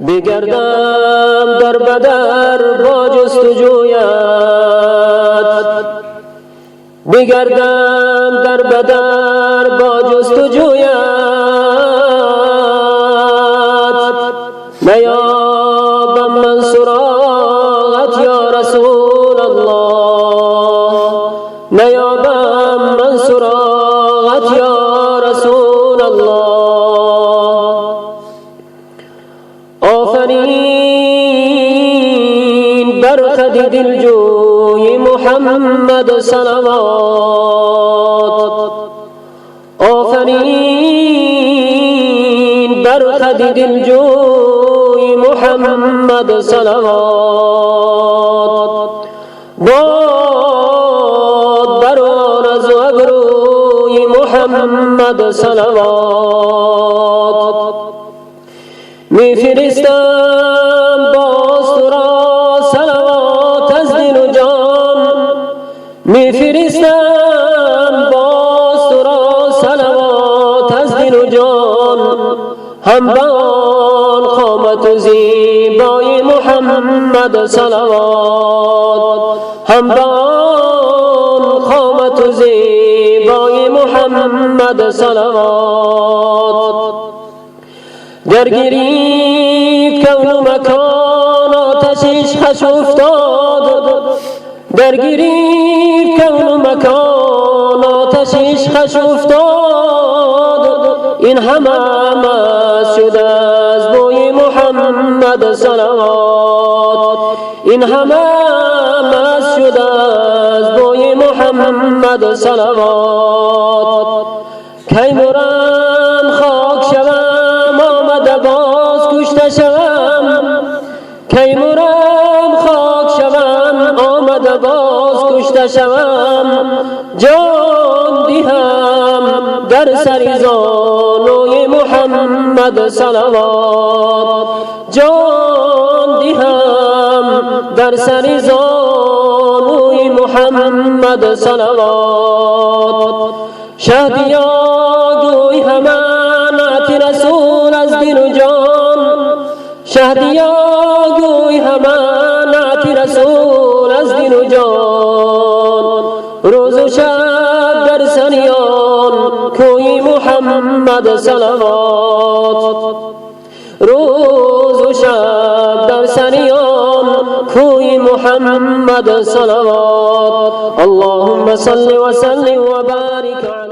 بگردم در بدر با جستجویت، بگردم در بدر با جستجویت، نیابم من سراغت یا رسول الله، نیابم من سراغت یا رسول الله. آفرین بر خد دلجوی محمد صلوات، آفرین بر خد دلجوی محمد صلوات. باد بر آرز و ابروی محمد صلوات. میفرستم باز تو را صلوات از دل و جان، میفرستم باز تو را صلوات از دل و جان. هم بان قامت و زیبای محمد صلوات، هم بان قامت و زیبای محمد صلوات. درگیری کون و مکان آتشش خش افتاد، درگیری کون و مکان آتشش خش افتاد. این همه مست شده از بوی محمد صلوات، این همه مست شده از بوی محمد صلوات. کی مرم خاک شوم آمده باز کشته شوم، کی مرم خاک شوم آمده باز کشته شوم. جان دهم در سر زانوی محمد صلوات، جان دهم در سر زانوی محمد صلوات. شهدیا گوی همانت رسول از دل و جان، شهدیا گوی همانت رسول از دل و جان. روز و شب در سریان کوی محمد صلوات، روز و شب در سریان کوی محمد صلوات. اللهم صل و سلم و بارک علی